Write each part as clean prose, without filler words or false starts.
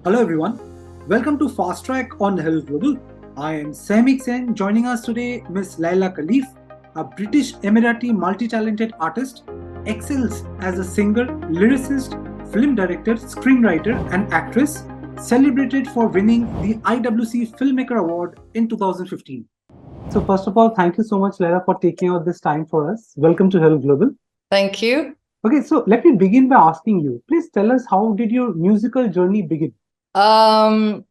Hello everyone, welcome to Fast Track on Herald Global. I am Saimik Sen. Joining us today, Miss Layla Kaylif, a British-Emirati multi-talented artist, excels as a singer, lyricist, film director, screenwriter, and actress, celebrated for winning the IWC Filmmaker Award in 2015. So first of all, thank you so much, Layla, for taking out this time for us. Welcome to Herald Global. Thank you. Okay, so let me begin by asking you, please tell us, how did your musical journey begin? Well,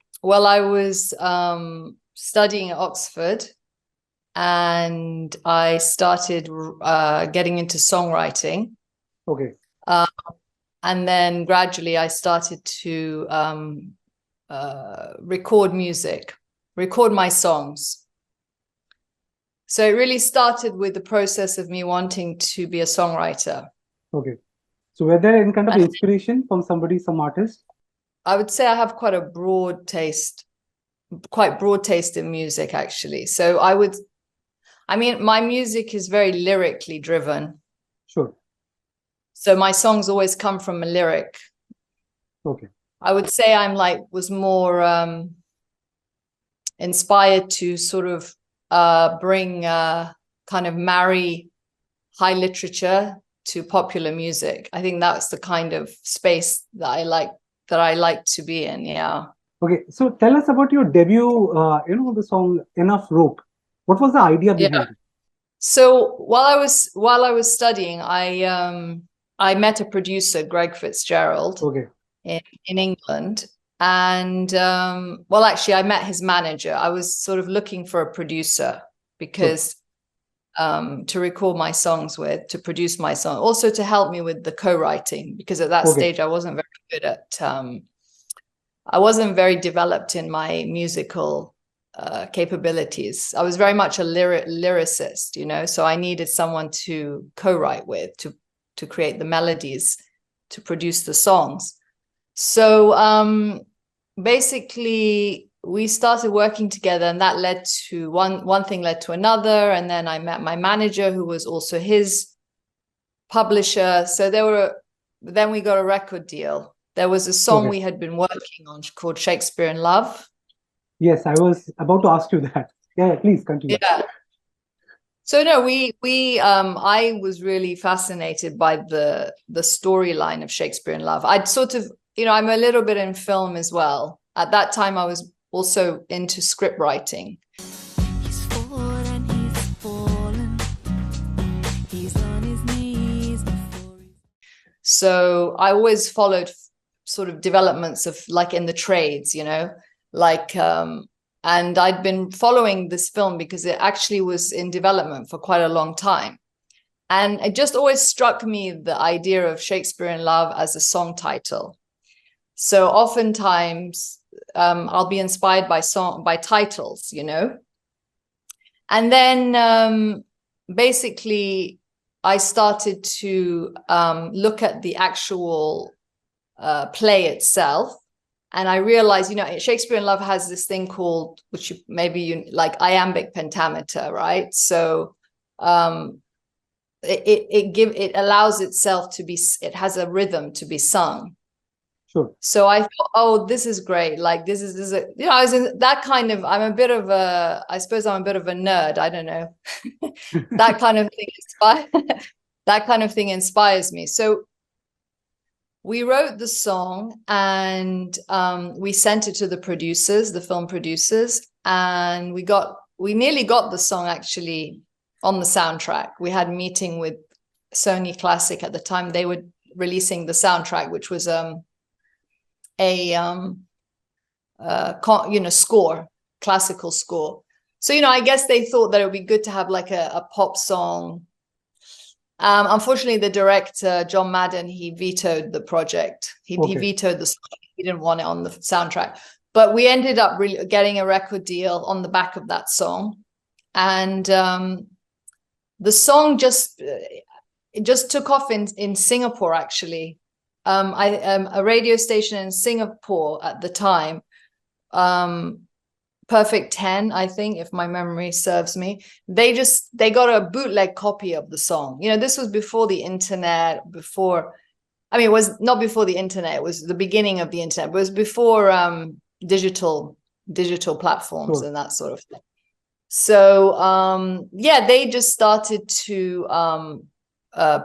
I was studying at Oxford, and I started getting into songwriting. Okay. And then gradually I started to record music, record my songs. So it really started with the process of me wanting to be a songwriter. Okay. So were there any kind of inspiration from somebody, some artist? I would say I have quite a broad taste, quite broad taste in music, actually. So I mean, my music is very lyrically driven. Sure. So my songs always come from a lyric. Okay. I would say was more inspired to sort of kind of marry high literature to popular music. I think that's the kind of space that I like to be in. Yeah. Okay. So tell us about your debut, the song Enough Rope. What was the idea behind it? So while I was studying, I met a producer, Greg Fitzgerald, okay, in England. And well, actually, I met his manager. I was sort of looking for a producer because to record my songs with, to produce my song, also to help me with the co-writing, because at that stage I wasn't very good at I wasn't very developed in my musical capabilities. I was very much a lyricist, you know, so I needed someone to co-write with, to create the melodies, to produce the songs. So basically we started working together, and that led to one thing led to another, and then I met my manager, who was also his publisher. So then we got a record deal. There was a song we had been working on called Shakespeare and Love. Yes, I was about to ask you that. Yeah, please continue. Yeah. So no, I was really fascinated by the storyline of Shakespeare in Love. I'd sort of, you know, I'm a little bit in film as well. At that time, I was also into script writing. He's fallen and he's fallen. He's on his knees before. So I always followed sort of developments of, like, in the trades, you know, like, and I'd been following this film because it actually was in development for quite a long time. And it just always struck me, the idea of Shakespeare in Love as a song title. So oftentimes I'll be inspired by titles, you know. And then basically I started to look at the actual play itself. And I realized, you know, Shakespeare in Love has this thing called, which like iambic pentameter, right? So it allows itself to be, it has a rhythm to be sung. Sure. So I thought, oh, this is great. Like, this is you know, I was in that kind of, I suppose I'm a bit of a nerd. I don't know. That kind of thing inspires me. So we wrote the song, and we sent it to the producers, the film producers, and we nearly got the song actually on the soundtrack. We had a meeting with Sony Classic at the time. They were releasing the soundtrack, which was score, classical score. So, you know, I guess they thought that it would be good to have like a pop song. Unfortunately, the director, John Madden, he vetoed the project. He vetoed the song. He didn't want it on the soundtrack. But we ended up really getting a record deal on the back of that song. And the song just took off in Singapore, actually. A radio station in Singapore at the time, Perfect 10, I think, if my memory serves me, they got a bootleg copy of the song. You know, this was before the internet, before I mean, it was not before the internet. It was the beginning of the internet. It was before digital platforms and that sort of thing. So yeah, they just started to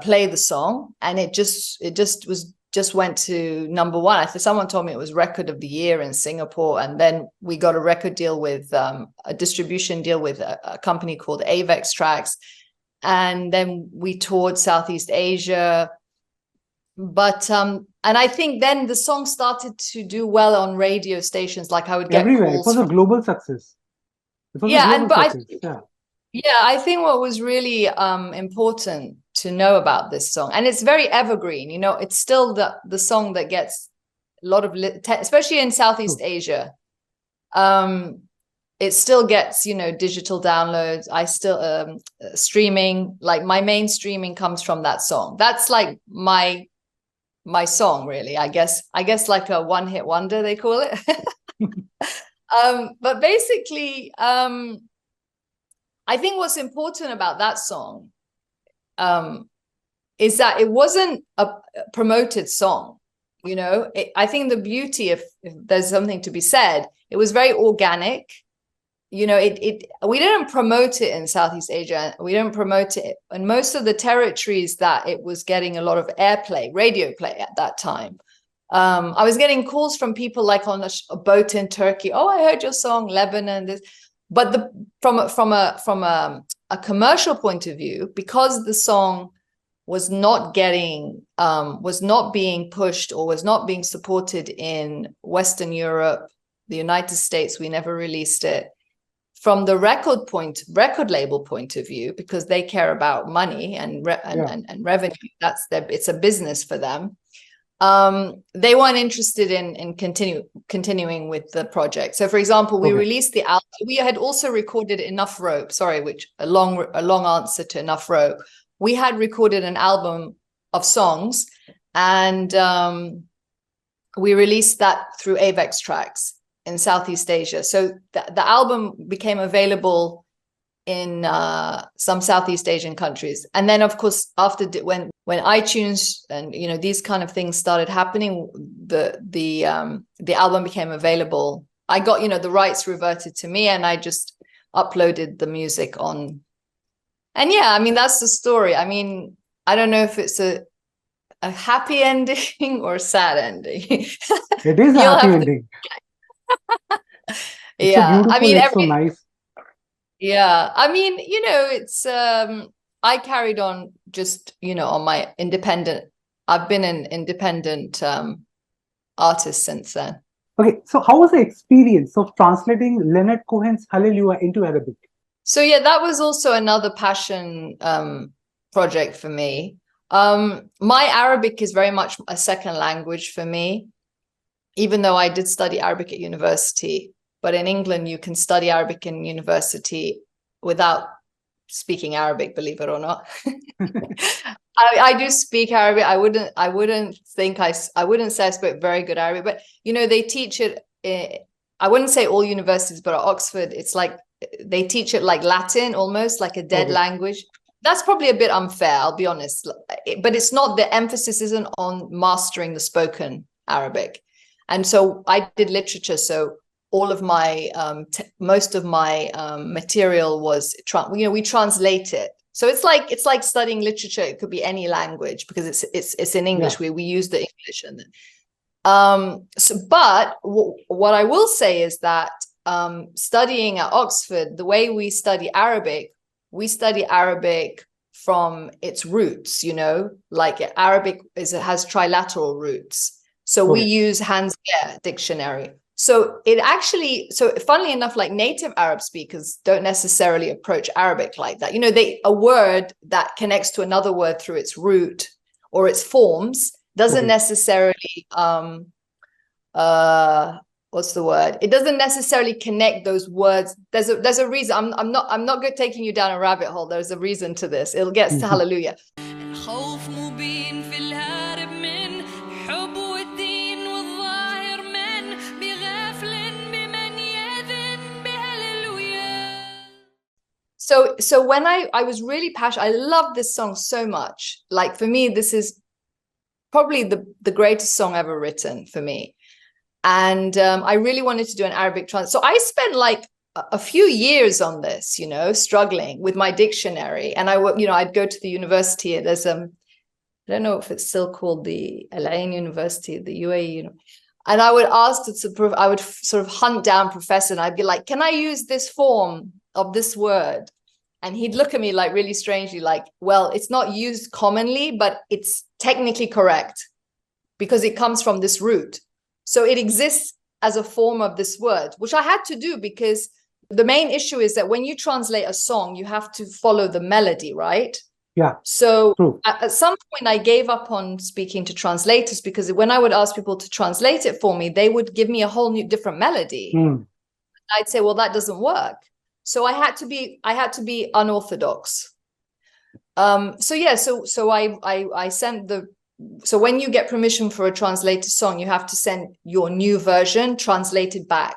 play the song, and it just went to number one. I think someone told me it was record of the year in Singapore, and then we got a record deal with a distribution deal with a company called Avex Tracks, and then we toured Southeast Asia. But and I think then the song started to do well on radio stations. Like I would get everywhere. calls. It was a global success. I think what was really important to know about this song, and it's very evergreen. You know, it's still the song that gets a lot of especially in Southeast Asia. It still gets, you know, digital downloads. I still streaming. Like my main streaming comes from that song. That's like my song, really. I guess like a one-hit wonder, they call it. But basically, I think what's important about that song is that it wasn't a promoted song. You know, I think the beauty, if there's something to be said, it was very organic. You know, we didn't promote it in Southeast Asia. We didn't promote it in most of the territories that it was getting a lot of airplay, radio play at that time. I was getting calls from people like on a boat in Turkey. Oh, I heard your song, Lebanon. This, but from a commercial point of view, because the song was not being pushed or was not being supported in Western Europe, the United States, we never released it. From the record label point of view, because they care about money and revenue, it's a business for them. They weren't interested in continuing with the project. So, for example, we released the album. We had also recorded Enough Rope. Sorry, which a long answer to Enough Rope. We had recorded an album of songs, and we released that through Avex Tracks in Southeast Asia. So the album became available in some Southeast Asian countries. And then, of course, after when iTunes and, you know, these kind of things started happening, the album became available. I got, you know, the rights reverted to me, and I just uploaded the music on. And yeah, I mean, that's the story. I mean, I don't know if it's a happy ending or a sad ending. It is a happy ending. It's yeah, so I mean, it's so nice. Yeah, I mean, you know, it's I carried on just, you know, on my independent. I've been an independent artist since then. Okay, so how was the experience of translating Leonard Cohen's Hallelujah into Arabic? So yeah, that was also another passion project for me. My Arabic is very much a second language for me, even though I did study Arabic at university. But in England, you can study Arabic in university without speaking Arabic, believe it or not. I do speak Arabic. I wouldn't say I spoke very good Arabic, but you know, they teach it. I wouldn't say all universities, but at Oxford, it's like they teach it like Latin, almost like a dead language. That's probably a bit unfair, I'll be honest. But it's not, the emphasis isn't on mastering the spoken Arabic. And so I did literature. So all of my most of my material was we translate it. So it's like studying literature. It could be any language because it's in English. We use the English. And but what I will say is that studying at Oxford, the way we study Arabic from its roots. You know, like Arabic has trilateral roots. So we use Hans Gehr dictionary. So funnily enough, like native Arab speakers don't necessarily approach Arabic like that. You know, a word that connects to another word through its root or its forms doesn't necessarily, what's the word? It doesn't necessarily connect those words. There's a reason. I'm not good taking you down a rabbit hole. There's a reason to this. It'll get to Hallelujah. So when I was really passionate, I love this song so much. Like for me, this is probably the greatest song ever written for me. And I really wanted to do an Arabic translation. So I spent like a few years on this, struggling with my dictionary. And I'd go to the university. There's I don't know if it's still called the Al Ain University, the UAE, and I would ask I would sort of hunt down professor, and I'd be like, can I use this form of this word? And he'd look at me like really strangely, like, well, it's not used commonly, but it's technically correct because it comes from this root. So it exists as a form of this word, which I had to do because the main issue is that when you translate a song, you have to follow the melody, right? Yeah. So at some point I gave up on speaking to translators because when I would ask people to translate it for me, they would give me a whole new different melody. I'd say, well, that doesn't work. So I had to be unorthodox. I sent so when you get permission for a translated song, you have to send your new version translated back.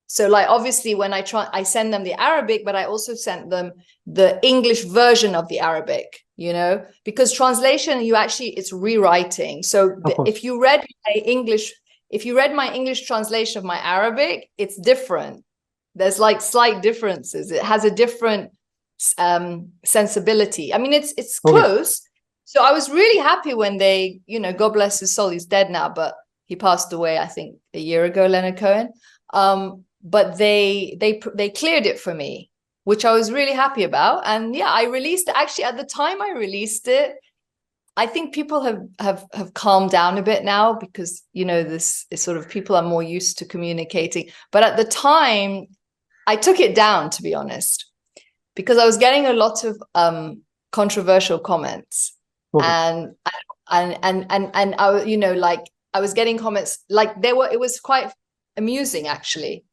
So like, obviously when I send them the Arabic, but I also sent them the English version of the Arabic, because translation, it's rewriting. So if you read my English translation of my Arabic, it's different. There's like slight differences. It has a different sensibility. I mean, it's close. So I was really happy when they, God bless his soul, he's dead now, but he passed away, I think, a year ago, Leonard Cohen. But they cleared it for me, which I was really happy about. And yeah, I released it. Actually, at the time I released it, I think people have calmed down a bit now because, this is sort of people are more used to communicating. But at the time, I took it down, to be honest, because I was getting a lot of controversial comments. And I, I was getting comments like it was quite amusing, actually.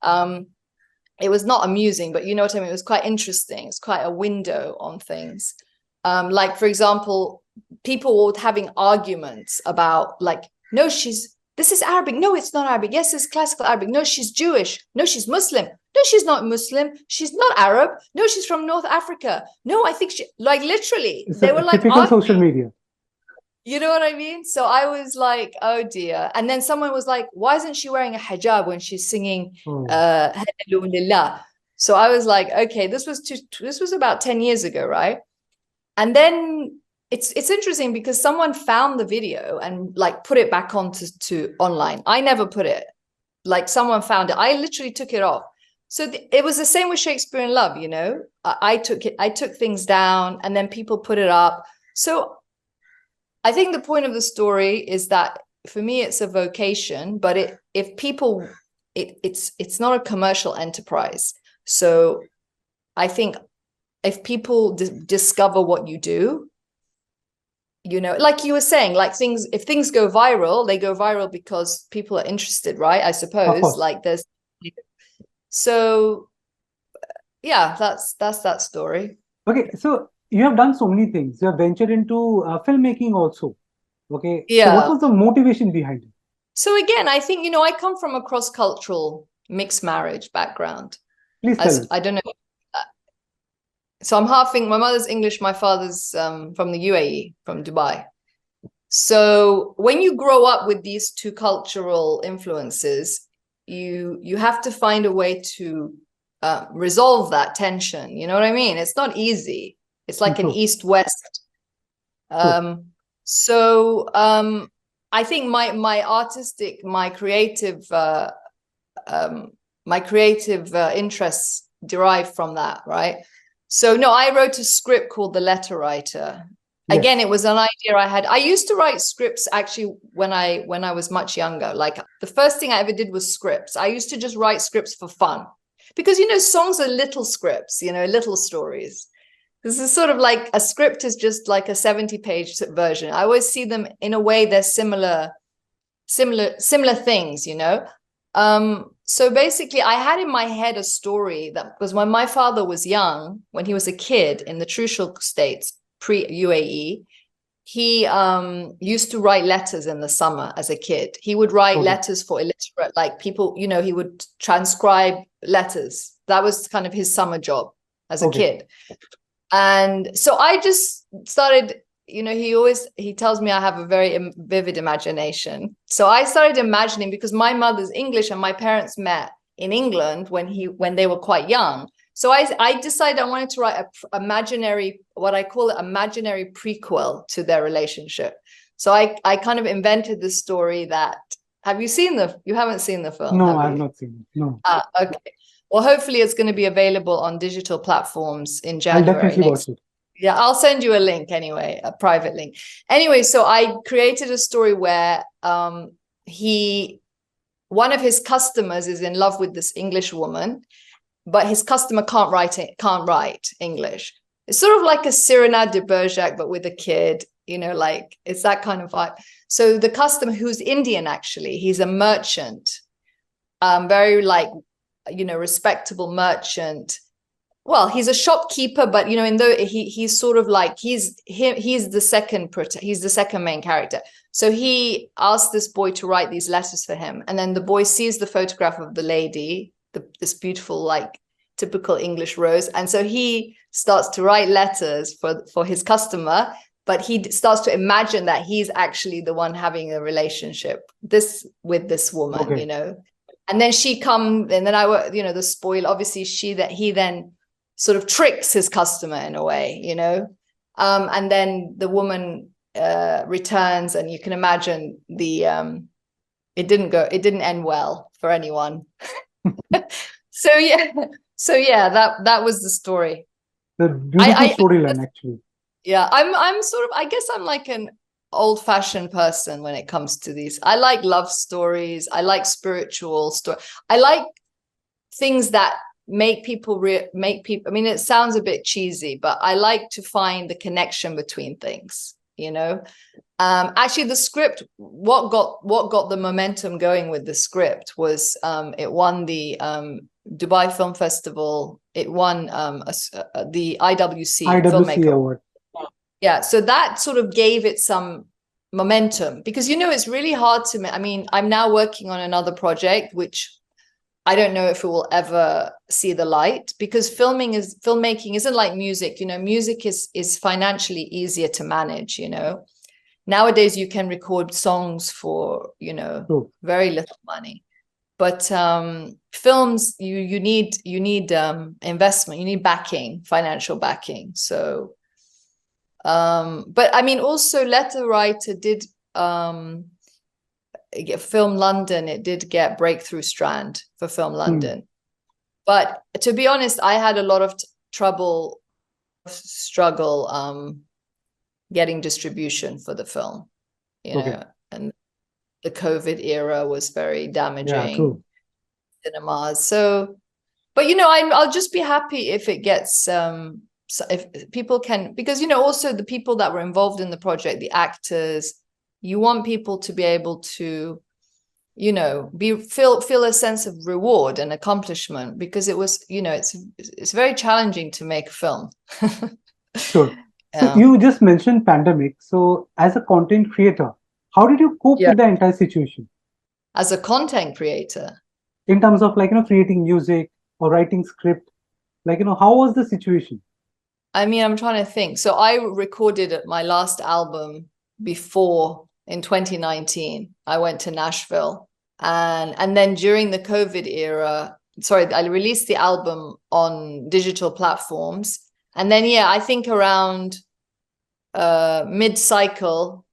It was not amusing, but you know what I mean? It was quite interesting. It's quite a window on things. Like, for example, people were having arguments about like, no, this is Arabic. No, it's not Arabic. Yes, it's classical Arabic. No, she's Jewish. No, she's Muslim. No, she's not Muslim. She's not Arab. No, she's from North Africa. No, I think like literally, they were like typical social media. You know what I mean? So I was like, oh dear. And then someone was like, why isn't she wearing a hijab when she's singing Lillah? So I was like, okay, this was about 10 years ago, right? And then it's interesting because someone found the video and like put it back to online. I never put it. Like someone found it. I literally took it off. So it was the same with Shakespeare and Love, I took things down and then people put it up. So I think the point of the story is that for me, it's a vocation, but it's not a commercial enterprise. So I think if people discover what you do, like you were saying, like if things go viral, they go viral because people are interested, right? I suppose like so yeah, that's that story. Okay. So you have done so many things. You have ventured into filmmaking also. Okay. Yeah. So what was the motivation behind it? So again, I think, I come from a cross-cultural mixed marriage background. Please tell us. I don't know. So I'm my mother's English, my father's from the UAE, from Dubai. So when you grow up with these two cultural influences, you have to find a way to resolve that tension. You know what I mean? It's not easy. It's like an East-West. I think my artistic, my creative interests derive from that, right? So no, I wrote a script called The Letter Writer. Yes. Again, it was an idea I had. I used to write scripts actually when I was much younger. Like the first thing I ever did was scripts. I used to just write scripts for fun because, songs are little scripts, little stories. This is sort of like a script is just like a 70-page version. I always see them in a way they're similar things, So basically, I had in my head a story that was when my father was young, when he was a kid in the Trucial states, pre-UAE, he used to write letters in the summer as a kid. He would write letters for illiterate, like people, he would transcribe letters. That was kind of his summer job as a kid. And so I just started, he tells me I have a very vivid imagination. So I started imagining, because my mother's English and my parents met in England when they were quite young. So I decided I wanted to write what I call an imaginary prequel to their relationship. So I kind of invented this story that, you haven't seen the film? No, I've not seen it. No. Okay. Well, hopefully it's going to be available on digital platforms in January. I'll definitely watch it. Yeah, I'll send you a link anyway, a private link. Anyway, so I created a story where one of his customers is in love with this English woman, but his customer can't write English. It's sort of like a Cyrano de Bergerac, but with a kid, like it's that kind of vibe. So the customer, who's Indian, actually, he's a merchant, very respectable merchant. Well, he's a shopkeeper, but he's sort of like he's the second main character. So he asked this boy to write these letters for him, and then the boy sees the photograph of the lady, this beautiful, like typical English rose, and so he starts to write letters for his customer, but he starts to imagine that he's actually the one having a relationship with this woman, okay. And then she comes, and then the spoil, obviously he then sort of tricks his customer in a way, and then the woman returns, and you can imagine it didn't end well for anyone. So yeah, that was the story. The beautiful storyline, actually. Yeah, I'm sort of, I guess I'm like an old-fashioned person when it comes to these. I like love stories. I like spiritual stories. I like things that make people. I mean, it sounds a bit cheesy, but I like to find the connection between things. Actually, the script. What got the momentum going with the script was it won the Dubai Film Festival. It won the IWC Filmmaker Award. Yeah, so that sort of gave it some momentum, because it's really hard to. I mean, I'm now working on another project, which I don't know if it will ever see the light, because filmmaking isn't like music. Music is financially easier to manage. Nowadays you can record songs for very little money, but films you need investment, you need backing, financial backing. So. But I mean, also Letter Writer did get Film London. It did get Breakthrough Strand for Film London. But to be honest, I had a lot of struggle getting distribution for the film, and the COVID era was very damaging cinemas. So, but I'll just be happy if it gets so if people can, because also the people that were involved in the project, the actors, you want people to be able to feel a sense of reward and accomplishment, because it was it's very challenging to make a film. Sure. So you just mentioned pandemic. So as a content creator, how did you cope with the entire situation? As a content creator, in terms of creating music or writing script, how was the situation? I mean, I'm trying to think. So I recorded my last album in 2019. I went to Nashville, and then during the COVID era, I released the album on digital platforms. And then, I think around mid-cycle,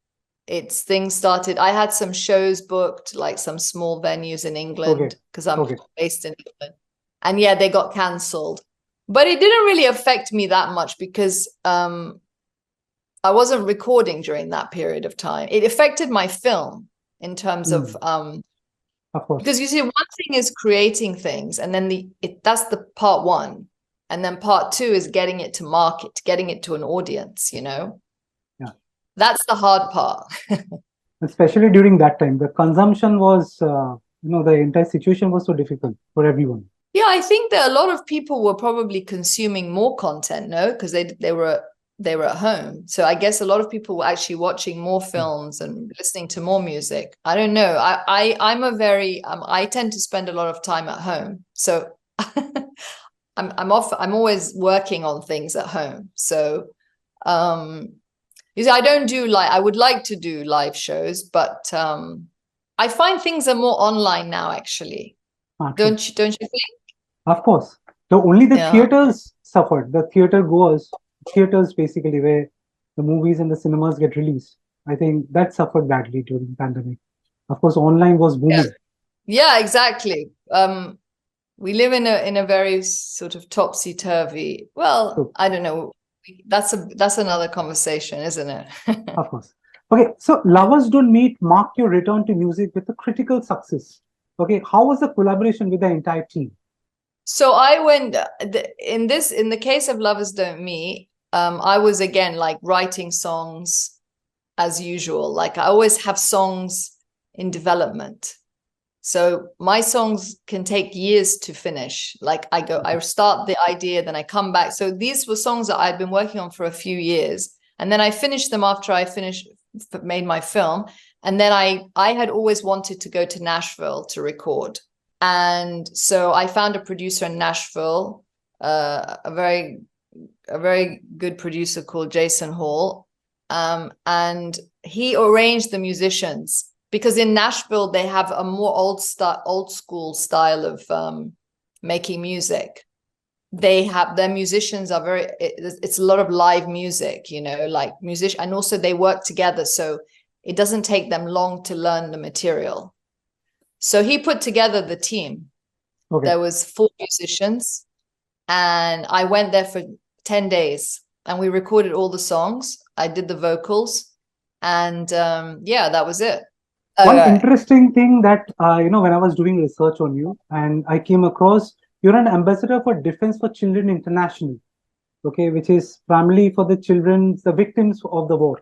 things started. I had some shows booked, like some small venues in England, because I'm based in England. And they got cancelled. But it didn't really affect me that much, because I wasn't recording during that period of time. It affected my film in terms of course. Because you see, one thing is creating things, and then that's the part one. And then part two is getting it to market, getting it to an audience, Yeah. That's the hard part. Especially during that time, the consumption was, the entire situation was so difficult for everyone. Yeah, I think that a lot of people were probably consuming more content, because they were at home. So I guess a lot of people were actually watching more films and listening to more music. I don't know. I'm a very I tend to spend a lot of time at home. So I'm always working on things at home. So I don't do I would like to do live shows, but I find things are more online now, actually. Don't you think? Of course. Only the Yeah. theaters suffered. The theaters basically where the movies and the cinemas get released. I think that suffered badly during the pandemic. Of course, online was booming. Yeah, exactly. We live in a very sort of topsy-turvy. Well, True. I don't know. That's another conversation, isn't it? Of course. Okay, so Lovers Don't Meet marked your return to music with a critical success. Okay, how was the collaboration with the entire team? So I went in the case of Lovers Don't Meet, I was again like writing songs as usual. Like I always have songs in development. So my songs can take years to finish. Like I start the idea, then I come back. So these were songs that I'd been working on for a few years. And then I finished them after I made my film. And then I had always wanted to go to Nashville to record. And so I found a producer in Nashville, a very good producer called Jason Hall. And he arranged the musicians, because in Nashville, they have a more old school style of making music. Their musicians are it's a lot of live music, like musician, and also they work together. So it doesn't take them long to learn the material. So he put together the team. Okay. There was 4 musicians, and I went there for 10 days and we recorded all the songs. I did the vocals, and yeah, that was it. One interesting thing that, when I was doing research on you, and I came across, you're an ambassador for Defense for Children International, okay, which is primarily for the victims of the war.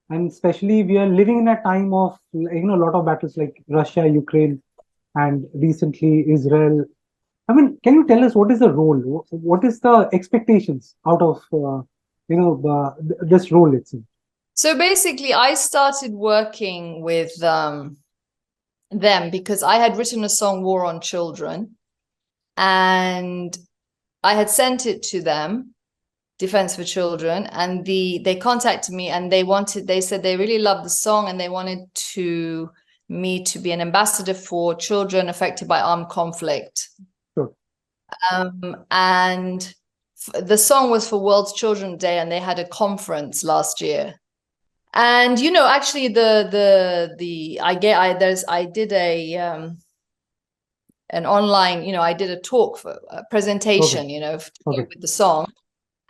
And especially we are living in a time of, a lot of battles like Russia, Ukraine, and recently Israel. I mean, can you tell us what is the role? What is the expectations out of, this role itself? So basically, I started working with them because I had written a song, War on Children, and I had sent it to them, Defense for Children, and they contacted me, and they said they really loved the song and they wanted me to be an ambassador for children affected by armed conflict. Sure. And the song was for World Children's Day, and they had a conference last year. And actually I did an online, I did a talk for a presentation, okay. with the song.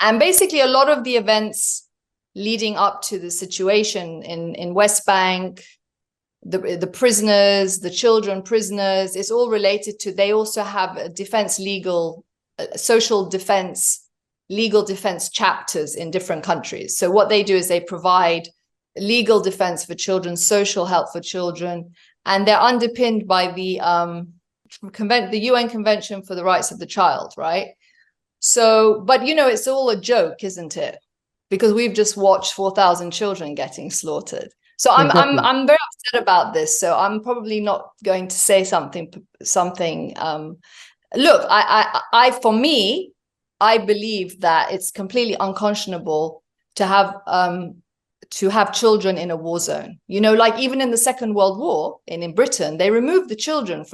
And basically a lot of the events leading up to the situation in West Bank, the prisoners, the children prisoners, it's all related to, they also have a social defense, legal defense chapters in different countries. So what they do is they provide legal defense for children, social help for children, and they're underpinned by the UN Convention for the Rights of the Child, right? So, but it's all a joke, isn't it? Because we've just watched 4,000 children getting slaughtered. So exactly. I'm very upset about this. So I'm probably not going to say something. Look, for me, I believe that it's completely unconscionable to have children in a war zone. Like even in the Second World War in Britain, they removed the children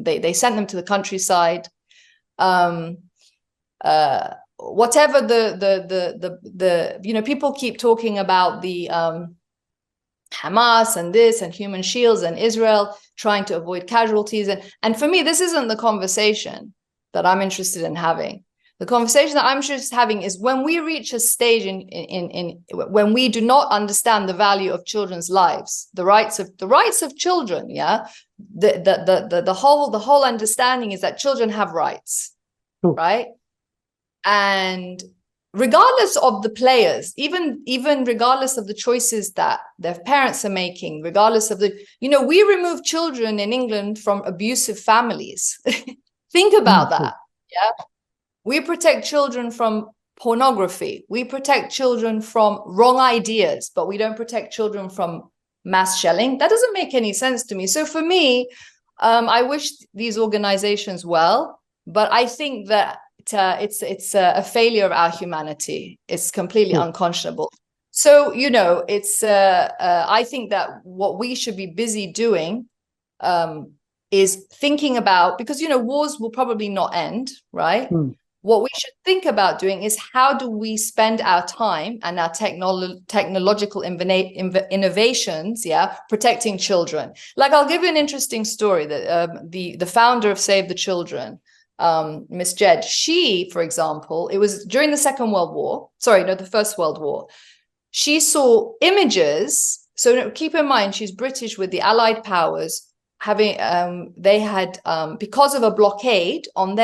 they sent them to the countryside. Whatever people keep talking about the Hamas and this and human shields and Israel trying to avoid casualties. And for me, this isn't the conversation that I'm interested in having. The conversation that I'm interested in having is when we reach a stage when we do not understand the value of children's lives, the rights of children. Yeah, the whole understanding is that children have rights, right? And regardless of the players, even regardless of the choices that their parents are making, regardless of we remove children in England from abusive families. Think about that. Yeah. We protect children from pornography. We protect children from wrong ideas, but we don't protect children from mass shelling. That doesn't make any sense to me. So for me, I wish these organizations well, but I think that it's a failure of our humanity. It's completely unconscionable. So, it's I think that what we should be busy doing is thinking about, because, wars will probably not end, right? What we should think about doing is how do we spend our time and our technological innovations, protecting children. Like, I'll give you an interesting story that the founder of Save the Children, Miss Jed, she, for example, it was during the the First World War. She saw images. So keep in mind, she's British with the Allied powers. They had because of a blockade on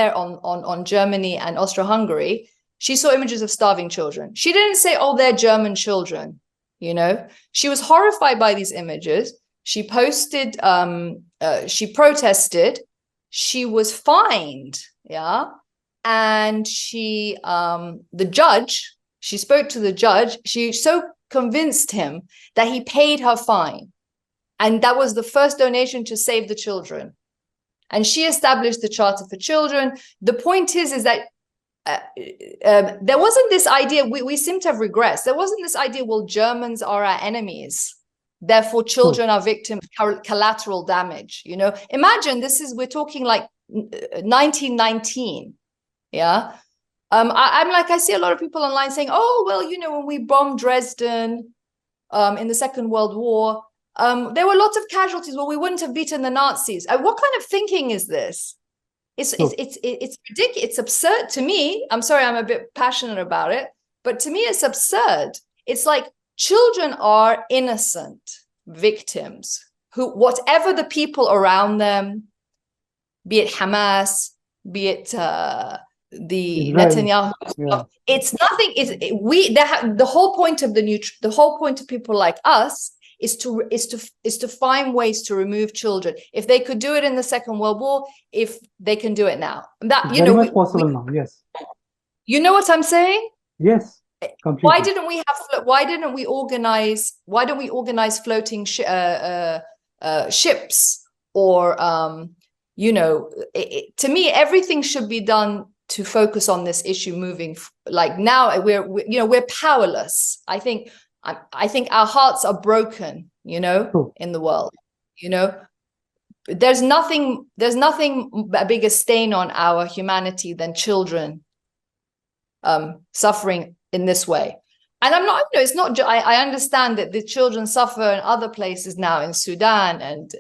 Germany and Austro-Hungary, she saw images of starving children. She didn't say, "Oh, they're German children," She was horrified by these images. She posted, she protested. She was fined, and she spoke to the judge. She so convinced him that he paid her fine. And that was the first donation to Save the Children. And she established the Charter for Children. The point is that there wasn't this idea, we seem to have regressed. There wasn't this idea, well, Germans are our enemies, therefore children are victims of collateral damage. Imagine we're talking like 1919. I see a lot of people online saying, oh, well, when we bombed Dresden in the Second World War, there were lots of casualties. Well, we wouldn't have beaten the Nazis. What kind of thinking is this? It's ridiculous. It's absurd to me. I'm sorry, I'm a bit passionate about it, but to me, it's absurd. It's like children are innocent victims who, whatever the people around them, be it Hamas, be it the Netanyahu, it's nothing. The whole point of the whole point of people like us is to find ways to remove children. If they could do it in the Second World War, if they can do it now, that very much possible now. Yes. You know what I'm saying? Yes. Completely. Why didn't we organize floating ships, or to me, everything should be done to focus on this issue moving. Like now we're powerless. I think our hearts are broken, in the world. There's nothing a bigger stain on our humanity than children suffering in this way. And I'm not, it's not, I understand that the children suffer in other places now, in Sudan and,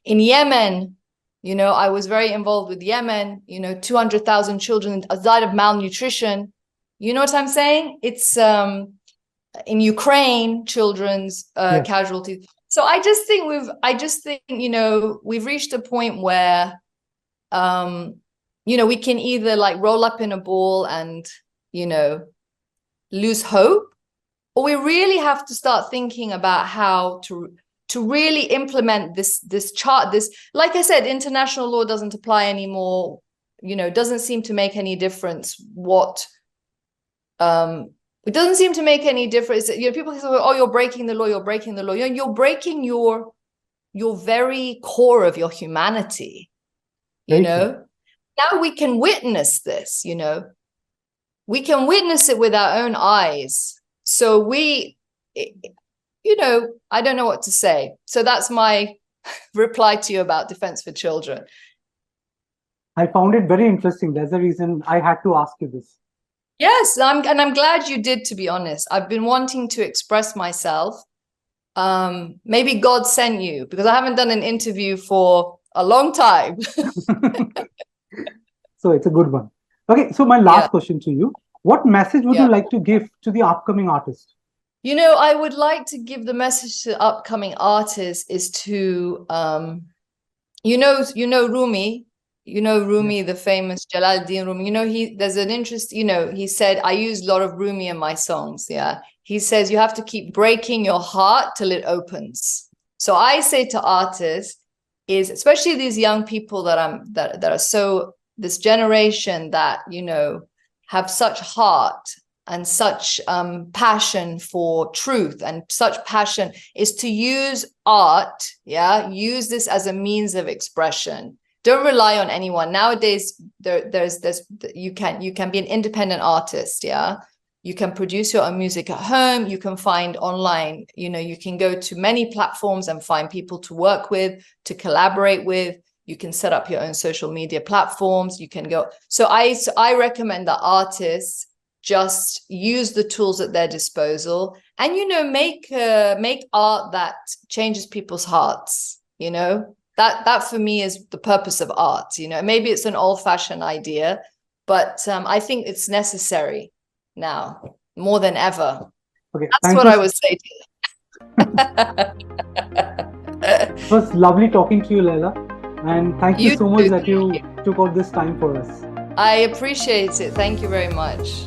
in Yemen. I was very involved with Yemen, 200,000 children died of malnutrition. You know what I'm saying? It's in Ukraine, children's casualties. So I just think we've reached a point where, we can either like roll up in a ball and, lose hope, or we really have to start thinking about how to really implement this chart. This, like I said, international law doesn't apply anymore. Doesn't seem to make any difference. It doesn't seem to make any difference. People say, "Oh, you're breaking the law. You're breaking the law." You're breaking your very core of your humanity. Now we can witness this. We can witness it with our own eyes. So I don't know what to say. So that's my reply to you about Defense for Children. I found it very interesting. That's the reason I had to ask you this. Yes, I'm glad you did, to be honest. I've been wanting to express myself. Maybe God sent you, because I haven't done an interview for a long time. So it's a good one. Okay, so my last question to you. What message would you like to give to the upcoming artist? I would like to give the message to upcoming artists is to, Rumi. Rumi, the famous Jalaluddin Rumi, there's an interest, he said, I use a lot of Rumi in my songs. He says, you have to keep breaking your heart till it opens. So I say to artists is, especially these young people that are so, this generation that, have such heart and such passion for truth and such passion, is to use art, use this as a means of expression. Don't rely on anyone. Nowadays, you can be an independent artist, You can produce your own music at home. You can find online, you can go to many platforms and find people to work with, to collaborate with. You can set up your own social media platforms. You can go. So I recommend that artists just use the tools at their disposal and, make art that changes people's hearts. That for me is the purpose of art. Maybe it's an old-fashioned idea, but I think it's necessary now more than ever. Okay, that's what I would say to you. It was lovely talking to you, Layla, and thank you so much that you took out this time for us. I appreciate it. Thank you very much.